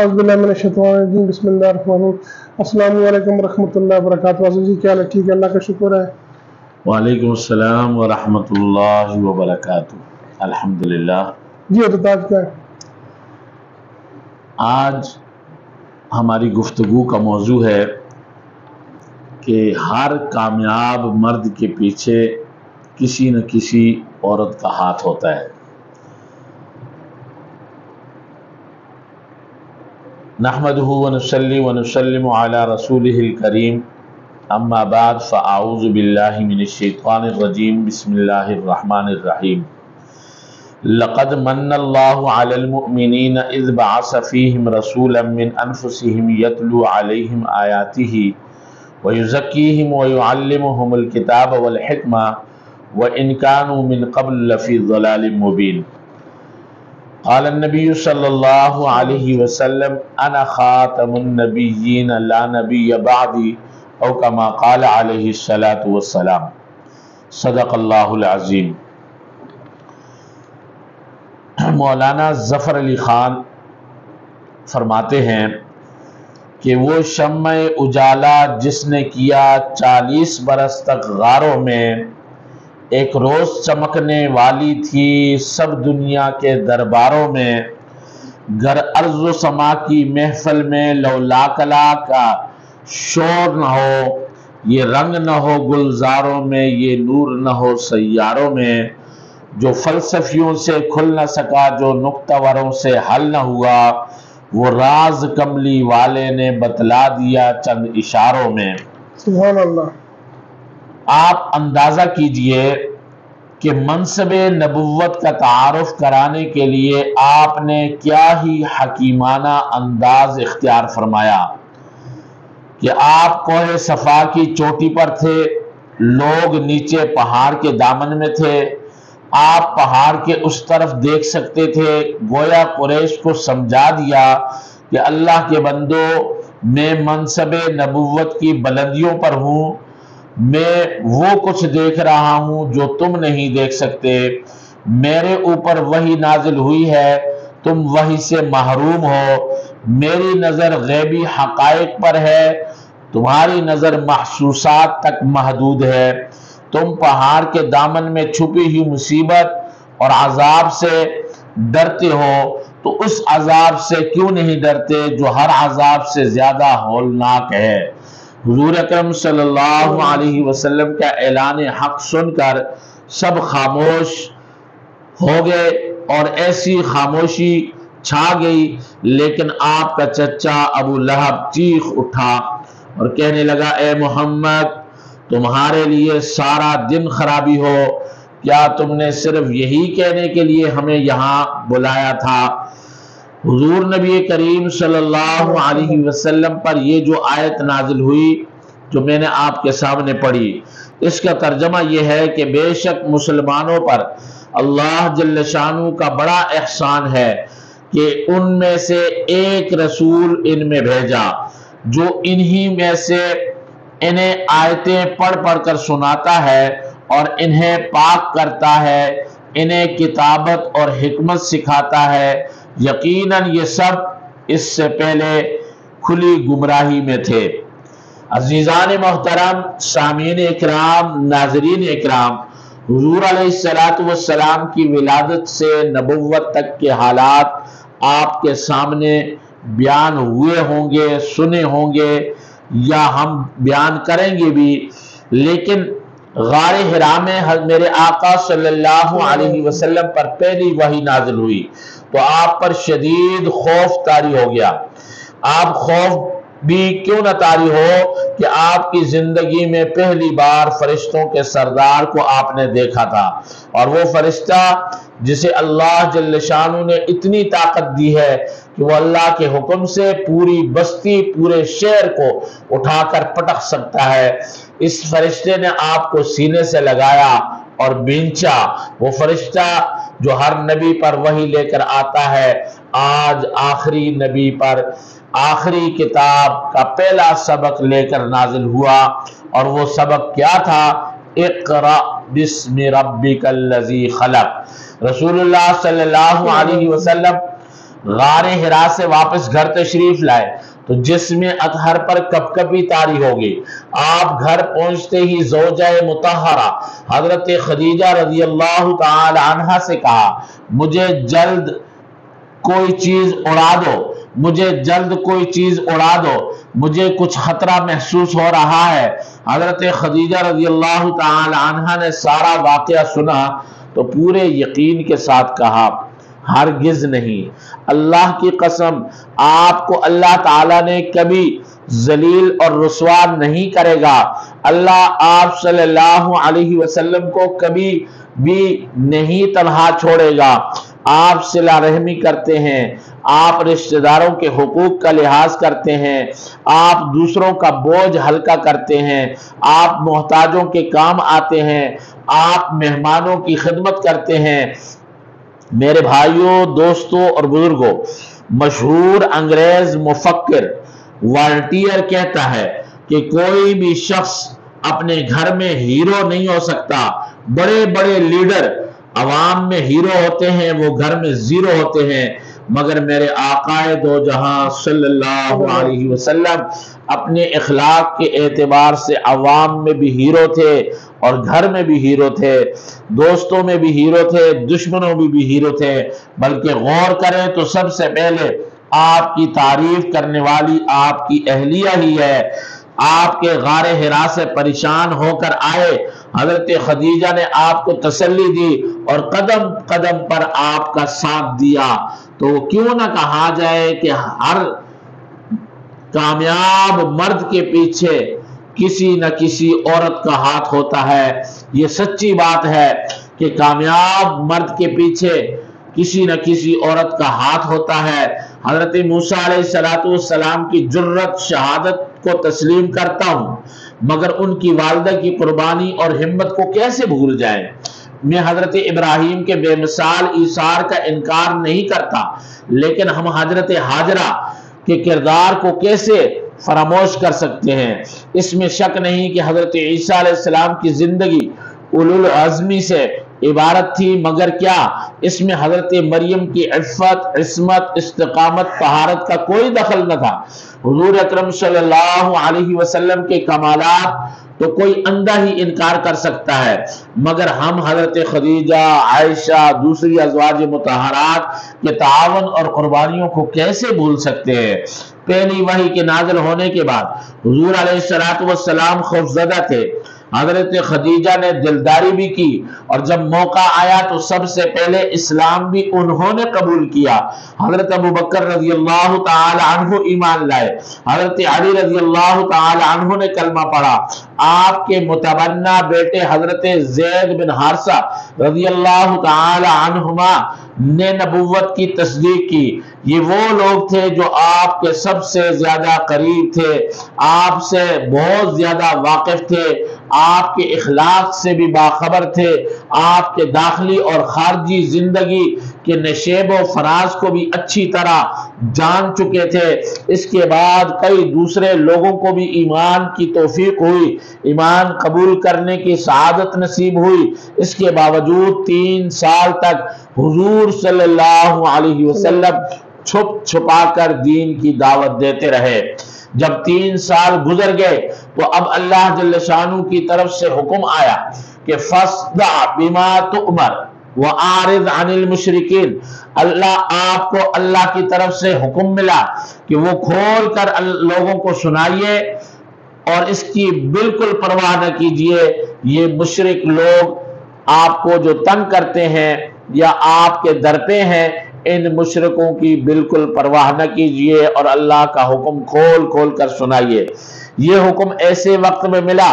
اعوذ باللہ من الشیطان الرجیم بسم اللہ الرحمن الرحیم السلام علیکم ورحمۃ اللہ وبرکاتہ۔ واضح جی کیا حال ہے؟ ٹھیک ہے، اللہ کا شکر ہے۔ وعلیکم السلام ورحمۃ اللہ وبرکاتہ۔ الحمدللہ۔ جی حضرت آج کیا ہے؟ آج ہماری گفتگو کا موضوع ہے کہ ہر کامیاب مرد کے پیچھے کسی نہ کسی عورت کا ہاتھ ہوتا ہے۔ نحمدہ ونصلی ونسلم علی رسولہ الکریم، اما بعد فاعوذ باللہ من الشیطان الرجیم، بسم اللہ الرحمن الرحیم۔ لقد من اللہ علی المؤمنین اذ بعث فیہم رسولا من انفسہم یتلو علیہم آیاتہ ویزکیہم ویعلمہم الکتاب والحکمہ وإن كانوا من قبل لفی ضلال مبین۔ قال النبی صلی اللہ علیہ وسلم انا خاتم النبیین لا نبی بعدی او کما قال علیہ الصلاة والسلام۔ صدق اللہ العظیم۔ مولانا ظفر علی خان فرماتے ہیں کہ وہ شمع اجالا جس نے کیا 40 برس تک غاروں میں، ایک روز چمکنے والی تھی سب دنیا کے درباروں میں، گر ارض و سما کی محفل میں لولا کلا کا شور نہ ہو، یہ رنگ نہ ہو گلزاروں میں، یہ نور نہ ہو سیاروں میں، جو فلسفیوں سے کھل نہ سکا، جو نکتہ وروں سے حل نہ ہوا، وہ راز کملی والے نے بتلا دیا چند اشاروں میں۔ سبحان اللہ۔ آپ اندازہ کیجئے کہ منصب نبوت کا تعارف کرانے کے لیے آپ نے کیا ہی حکیمانہ انداز اختیار فرمایا کہ آپ کوہ صفا کی چوٹی پر تھے، لوگ نیچے پہاڑ کے دامن میں تھے، آپ پہاڑ کے اس طرف دیکھ سکتے تھے، گویا قریش کو سمجھا دیا کہ اللہ کے بندو، میں منصب نبوت کی بلندیوں پر ہوں، میں وہ کچھ دیکھ رہا ہوں جو تم نہیں دیکھ سکتے، میرے اوپر وحی نازل ہوئی ہے، تم وحی سے محروم ہو، میری نظر غیبی حقائق پر ہے، تمہاری نظر محسوسات تک محدود ہے، تم پہاڑ کے دامن میں چھپی ہوئی مصیبت اور عذاب سے ڈرتے ہو، تو اس عذاب سے کیوں نہیں ڈرتے جو ہر عذاب سے زیادہ ہولناک ہے۔ حضور اکرم صلی اللہ علیہ وسلم کا اعلان حق سن کر سب خاموش ہو گئے اور ایسی خاموشی چھا گئی، لیکن آپ کا چچا ابو لہب چیخ اٹھا اور کہنے لگا، اے محمد، تمہارے لیے سارا دن خرابی ہو، کیا تم نے صرف یہی کہنے کے لیے ہمیں یہاں بلایا تھا؟ حضور نبی کریم صلی اللہ علیہ وسلم پر یہ جو آیت نازل ہوئی جو میں نے آپ کے سامنے پڑھی، اس کا ترجمہ یہ ہے کہ بے شک مسلمانوں پر اللہ جل شانہ کا بڑا احسان ہے کہ ان میں سے ایک رسول ان میں بھیجا جو انہی میں سے انہیں آیتیں پڑھ پڑھ کر سناتا ہے اور انہیں پاک کرتا ہے، انہیں کتابت اور حکمت سکھاتا ہے۔ یقیناً یہ سب اس سے پہلے کھلی گمراہی میں تھے۔ عزیزان محترم، سامعین اکرام، ناظرین اکرام، حضور علیہ السلام کی ولادت سے نبوت تک کے حالات آپ کے سامنے بیان ہوئے ہوں گے، سنے ہوں گے، یا ہم بیان کریں گے بھی، لیکن غار حرا میں میرے آقا صلی اللہ علیہ وسلم پر پہلی وحی نازل ہوئی تو آپ پر شدید خوف طاری ہو گیا۔ آپ خوف بھی کیوں نہ طاری ہو کہ آپ کی زندگی میں پہلی بار فرشتوں کے سردار کو آپ نے دیکھا تھا، اور وہ فرشتہ جسے اللہ جل شانہ نے اتنی طاقت دی ہے کہ وہ اللہ کے حکم سے پوری بستی، پورے شہر کو اٹھا کر پٹک سکتا ہے، اس فرشتے نے آپ کو سینے سے لگایا اور بینچا۔ وہ فرشتہ جو ہر نبی پر وحی لے کر آتا ہے، آج آخری نبی پر آخری کتاب کا پہلا سبق لے کر نازل ہوا، اور وہ سبق کیا تھا؟ اقرأ بسم ربک الذی خلق۔ رسول اللہ صلی اللہ علیہ وسلم غار ہرا سے واپس گھر تشریف لائے تو جسم اطہر پر کپکپی طاری ہوگی۔ آپ گھر پہنچتے ہی زوجہ مطہرہ حضرت خدیجہ رضی اللہ تعالی عنہ سے کہا مجھے جلد کوئی چیز اڑا دو، مجھے جلد کوئی چیز اڑا دو، مجھے کچھ خطرہ محسوس ہو رہا ہے۔ حضرت خدیجہ رضی اللہ تعالی عنہ نے سارا واقعہ سنا تو پورے یقین کے ساتھ کہا ہرگز نہیں، اللہ کی قسم آپ کو اللہ تعالیٰ نے کبھی ذلیل اور رسوا نہیں کرے گا۔ اللہ آپ صلی اللہ علیہ وسلم کو کبھی بھی نہیں تنہا چھوڑے گا۔ آپ صلہ رحمی کرتے ہیں، آپ رشتہ داروں کے حقوق کا لحاظ کرتے ہیں، آپ دوسروں کا بوجھ ہلکا کرتے ہیں، آپ محتاجوں کے کام آتے ہیں، آپ مہمانوں کی خدمت کرتے ہیں۔ میرے بھائیوں، دوستوں اور بزرگوں، مشہور انگریز مفکر والٹیئر کہتا ہے کہ کوئی بھی شخص اپنے گھر میں ہیرو نہیں ہو سکتا۔ بڑے بڑے لیڈر عوام میں ہیرو ہوتے ہیں، وہ گھر میں زیرو ہوتے ہیں، مگر میرے آقا دو جہاں صلی اللہ علیہ وسلم اپنے اخلاق کے اعتبار سے عوام میں بھی ہیرو تھے اور گھر میں بھی ہیرو تھے، دوستوں میں بھی ہیرو تھے، دشمنوں میں بھی ہیرو تھے۔ بلکہ غور کریں تو سب سے پہلے آپ کی تعریف کرنے والی آپ کی اہلیہ ہی ہے۔ آپ کے غار ہرا سے پریشان ہو کر آئے، حضرت خدیجہ نے آپ کو تسلی دی اور قدم قدم پر آپ کا ساتھ دیا۔ تو کیوں نہ کہا جائے کہ ہر کامیاب مرد کے پیچھے کسی نہ کسی عورت کا ہاتھ ہوتا ہے۔ یہ سچی بات ہے کہ کامیاب مرد کے پیچھے کسی نہ کسی عورت کا ہاتھ ہوتا ہے۔ حضرت موسیٰ علیہ السلام کی جرت شہادت کو تسلیم کرتا ہوں، مگر ان کی والدہ کی قربانی اور ہمت کو کیسے بھول جائیں۔ میں حضرت ابراہیم کے بے مثال ایثار کا انکار نہیں کرتا، لیکن ہم حضرت ہاجرہ کے کردار کو کیسے فراموش کر سکتے ہیں۔ اس میں شک نہیں کہ حضرت عیسیٰ علیہ السلام کی زندگی اولوالعزمی سے عبارت تھی، مگر کیا اس میں حضرت مریم کی عفت، عصمت، استقامت، طہارت کا کوئی دخل نہ تھا؟ حضور اکرم صلی اللہ علیہ وسلم کے کمالات تو کوئی اندھا ہی انکار کر سکتا ہے، مگر ہم حضرت خدیجہ، عائشہ، دوسری ازواج مطہرات کے تعاون اور قربانیوں کو کیسے بھول سکتے ہیں؟ پہلی وحی کے نازل ہونے کے بعد حضور علیہ السلام خوفزدہ تھے۔ حضرت خدیجہ نے دلداری بھی کی اور جب موقع آیا تو سب سے پہلے اسلام بھی انہوں نے قبول کیا۔ حضرت ابوبکر رضی اللہ تعالی عنہ ایمان لائے، حضرت علی رضی اللہ تعالی عنہ نے کلمہ پڑھا، آپ کے متبنہ بیٹے حضرت زید بن حارثہ رضی اللہ تعالی عنہما نے نبوت کی تصدیق کی۔ یہ وہ لوگ تھے جو آپ کے سب سے زیادہ قریب تھے، آپ سے بہت زیادہ واقف تھے، آپ کے اخلاق سے بھی باخبر تھے، آپ کے داخلی اور خارجی زندگی کے نشیب و فراز کو بھی اچھی طرح جان چکے تھے۔ اس کے بعد کئی دوسرے لوگوں کو بھی ایمان کی توفیق ہوئی، ایمان قبول کرنے کی سعادت نصیب ہوئی۔ اس کے باوجود 3 سال تک حضور صلی اللہ علیہ وسلم چھپ چھپا کر دین کی دعوت دیتے رہے۔ جب 3 سال گزر گئے تو اب اللہ جل شانہ کی طرف سے حکم آیا کہ فَاصْدَعْ بِمَا تُؤْمَرْ وَأَعْرِضْ عَنِ الْمُشْرِكِينَ۔ آپ کو اللہ کی طرف سے حکم ملا کہ وہ کھول کر لوگوں کو سنائیے اور اس کی بالکل پرواہ نہ کیجیے۔ یہ مشرک لوگ آپ کو جو تنگ کرتے ہیں یا آپ کے در پہ ہیں، ان مشرکوں کی بالکل پرواہ نہ کیجیے اور اللہ کا حکم کھول کھول کر سنائیے۔ یہ حکم ایسے وقت میں ملا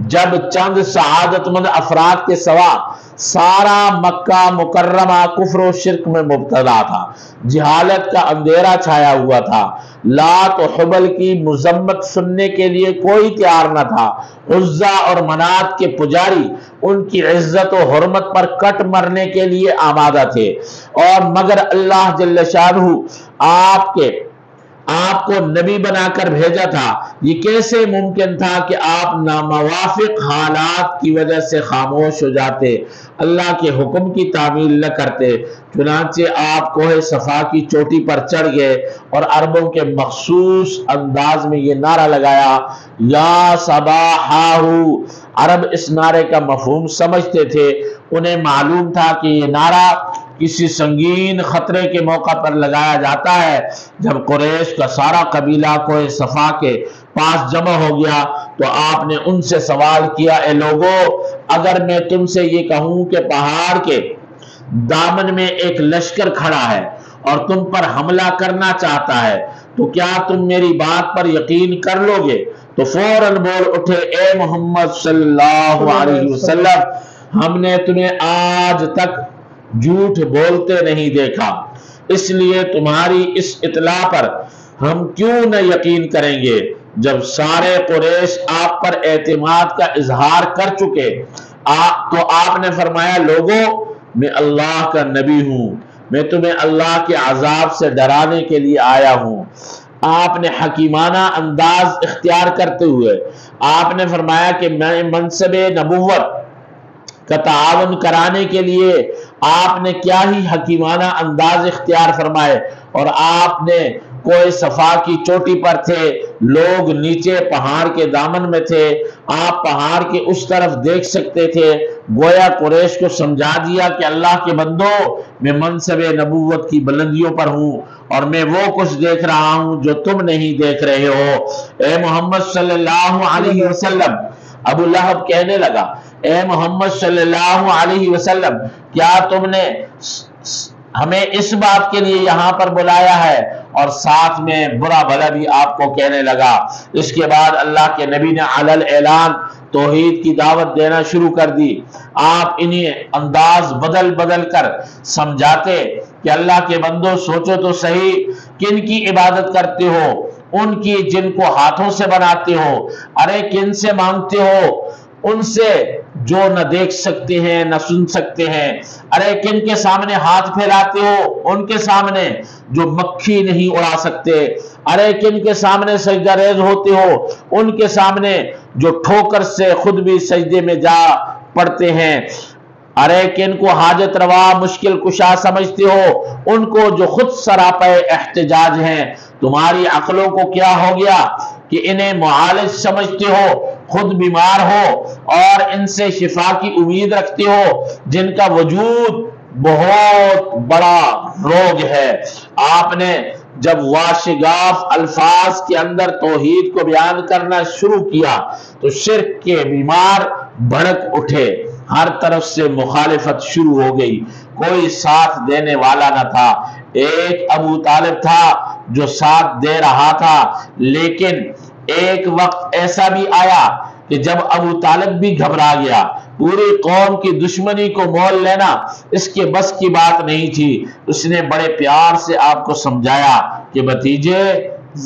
جب چند سعادت مند افراد کے سوا سارا مکہ مکرمہ کفر و شرک میں مبتلا تھا، جہالت کا اندھیرا چھایا ہوا تھا، لات و حبل کی مذمت سننے کے لیے کوئی تیار نہ تھا، عزا اور منات کے پجاری ان کی عزت و حرمت پر کٹ مرنے کے لیے آمادہ تھے، اور مگر اللہ جل شانہ آپ کو نبی بنا کر بھیجا تھا، یہ کیسے ممکن تھا کہ آپ ناموافق حالات کی وجہ سے خاموش ہو جاتے، اللہ کے حکم کی تعمیل نہ کرتے؟ چنانچہ آپ کوہ صفا کی چوٹی پر چڑھ گئے اور عربوں کے مخصوص انداز میں یہ نعرہ لگایا، یا صباحاہو۔ عرب اس نعرے کا مفہوم سمجھتے تھے، انہیں معلوم تھا کہ یہ نعرہ کسی سنگین خطرے کے موقع پر لگایا جاتا ہے۔ جب قریش کا سارا قبیلہ کوہ صفا کے پاس جمع ہو گیا تو آپ نے ان سے سوال کیا، اے لوگو، اگر میں تم سے یہ کہوں کہ پہاڑ کے دامن میں ایک لشکر کھڑا ہے اور تم پر حملہ کرنا چاہتا ہے تو کیا تم میری بات پر یقین کر لو گے؟ تو فوراً بول اٹھے، اے محمد صلی اللہ علیہ وسلم، ہم نے تمہیں آج تک جھوٹ بولتے نہیں دیکھا، اس لیے تمہاری اس اطلاع پر ہم کیوں نہ یقین کریں گے؟ جب سارے قریش آپ پر اعتماد کا اظہار کر چکے تو آپ نے فرمایا، لوگوں، میں اللہ کا نبی ہوں، میں تمہیں اللہ کے عذاب سے ڈرانے کے لیے آیا ہوں۔ آپ نے حکیمانہ انداز اختیار کرتے ہوئے آپ نے فرمایا کہ میں منصب نبوت کا تعاون کرانے کے لیے آپ نے کیا ہی حکیمانہ انداز اختیار فرمائے، اور آپ نے کوہ صفا کی چوٹی پر تھے، لوگ نیچے پہاڑ کے دامن میں تھے، آپ پہاڑ کے اس طرف دیکھ سکتے تھے، گویا قریش کو سمجھا دیا کہ اللہ کے بندو، میں منصب نبوت کی بلندیوں پر ہوں اور میں وہ کچھ دیکھ رہا ہوں جو تم نہیں دیکھ رہے ہو۔ اے محمد صلی اللہ علیہ وسلم، ابو لہب کہنے لگا، اے محمد صلی اللہ علیہ وسلم، کیا تم نے ہمیں اس بات کے لیے یہاں پر بلایا ہے؟ اور ساتھ میں برا بھلا بھی آپ کو کہنے لگا۔ اس کے بعد اللہ کے نبی نے علل اعلان توحید کی دعوت دینا شروع کر دی۔ آپ انہیں انداز بدل بدل کر سمجھاتے کہ اللہ کے بندوں، سوچو تو صحیح، کن کی عبادت کرتے ہو؟ ان کی جن کو ہاتھوں سے بناتے ہو۔ ارے کن سے مانگتے ہو؟ ان سے جو نہ دیکھ سکتے ہیں نہ سن سکتے ہیں۔ ارے کن کے سامنے ہاتھ پھیلاتے ہو؟ ان کے سامنے جو مکھی نہیں اڑا سکتے۔ ارے کن کے سامنے سجدہ ریز ہوتے ہو؟ ان کے سامنے جو ٹھوکر سے خود بھی سجدے میں جا پڑتے ہیں۔ ارے کن کو حاجت روا مشکل کشا سمجھتے ہو؟ ان کو جو خود سراپے احتجاج ہیں۔ تمہاری عقلوں کو کیا ہو گیا کہ انہیں معالج سمجھتے ہو، خود بیمار ہو اور ان سے شفا کی امید رکھتے ہو، جن کا وجود بہت بڑا روگ ہے۔ آپ نے جب واشگاف الفاظ کے اندر توحید کو بیان کرنا شروع کیا تو شرک کے بیمار بھڑک اٹھے، ہر طرف سے مخالفت شروع ہو گئی، کوئی ساتھ دینے والا نہ تھا۔ ایک ابو طالب تھا جو ساتھ دے رہا تھا، لیکن ایک وقت ایسا بھی آیا کہ جب ابو طالب بھی گھبرا گیا، پوری قوم کی دشمنی کو مول لینا اس کے بس کی بات نہیں تھی۔ اس نے بڑے پیار سے آپ کو سمجھایا کہ بھتیجے،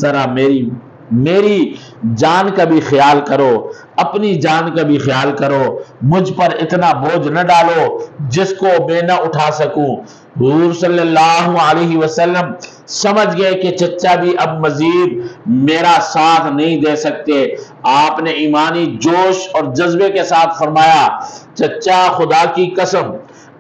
ذرا میری جان کا بھی خیال کرو، اپنی جان کا بھی خیال کرو، مجھ پر اتنا بوجھ نہ ڈالو جس کو میں نہ اٹھا سکوں۔ حضور صلی اللہ علیہ وسلم سمجھ گئے کہ چچا بھی اب مزید میرا ساتھ نہیں دے سکتے۔ آپ نے ایمانی جوش اور جذبے کے ساتھ فرمایا، چچا، خدا کی قسم،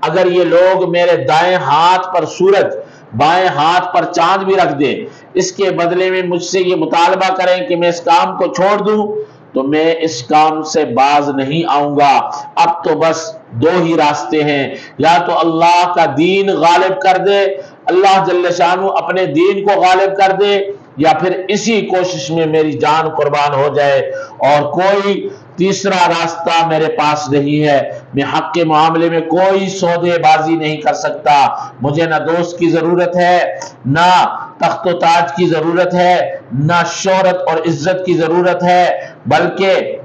اگر یہ لوگ میرے دائیں ہاتھ پر سورج، بائیں ہاتھ پر چاند بھی رکھ دیں، اس کے بدلے میں مجھ سے یہ مطالبہ کریں کہ میں اس کام کو چھوڑ دوں، تو میں اس کام سے باز نہیں آؤں گا۔ اب تو بس دو ہی راستے ہیں، یا تو اللہ کا دین غالب کر دے، اللہ جل شانہ اپنے دین کو غالب کر دے، یا پھر اسی کوشش میں میری جان قربان ہو جائے، اور کوئی تیسرا راستہ میرے پاس نہیں ہے۔ میں حق کے معاملے میں کوئی سودے بازی نہیں کر سکتا۔ مجھے نہ دوست کی ضرورت ہے، نہ تخت و تاج کی ضرورت ہے، نہ شہرت اور عزت کی ضرورت ہے، بلکہ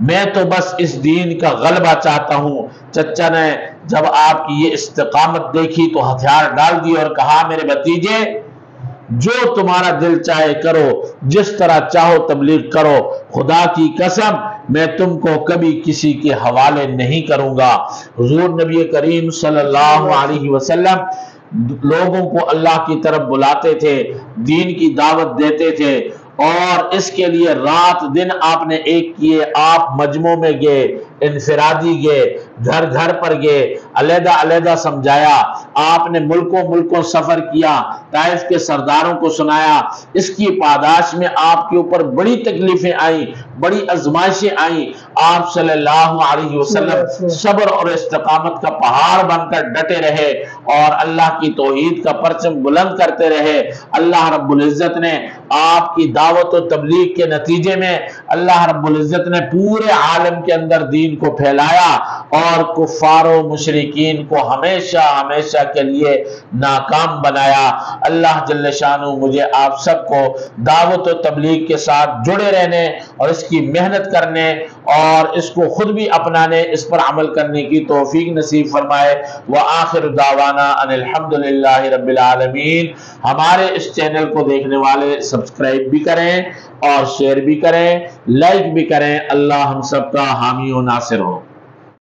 میں تو بس اس دین کا غلبہ چاہتا ہوں۔ چچا نے جب آپ کی یہ استقامت دیکھی تو ہتھیار ڈال دی اور کہا، میرے بھتیجے، جو تمہارا دل چاہے کرو، جس طرح چاہو تبلیغ کرو، خدا کی قسم میں تم کو کبھی کسی کے حوالے نہیں کروں گا۔ حضور نبی کریم صلی اللہ علیہ وسلم لوگوں کو اللہ کی طرف بلاتے تھے، دین کی دعوت دیتے تھے، اور اس کے لیے رات دن آپ نے ایک کیے۔ آپ مجمع میں گئے، انفرادی گئے، گھر گھر پر گئے، علیحدہ علیحدہ سمجھایا۔ آپ نے ملکوں سفر کیا، طائف کے سرداروں کو سنایا۔ اس کی پاداش میں آپ کے اوپر بڑی تکلیفیں آئیں، بڑی آزمائشیں آئیں۔ آپ صلی اللہ علیہ وسلم صبر اور استقامت کا پہاڑ بن کر ڈٹے رہے اور اللہ کی توحید کا پرچم بلند کرتے رہے۔ اللہ رب العزت نے آپ کی دعوت و تبلیغ کے نتیجے میں اللہ رب العزت نے پورے عالم کے اندر دین کو پھیلایا اور کفار و مشرکین کو ہمیشہ ہمیشہ کے لیے ناکام بنایا۔ اللہ جل شانہ مجھے آپ سب کو دعوت و تبلیغ کے ساتھ جڑے رہنے اور اس کی محنت کرنے اور اس کو خود بھی اپنانے، اس پر عمل کرنے کی توفیق نصیب فرمائے۔ وآخر دعوانا ان الحمدللہ رب العالمین۔ ہمارے اس چینل کو دیکھنے والے سبسکرائب بھی کریں اور شیئر بھی کریں، لائک بھی کریں۔ اللہ ہم سب کا حامی و ناصر ہو۔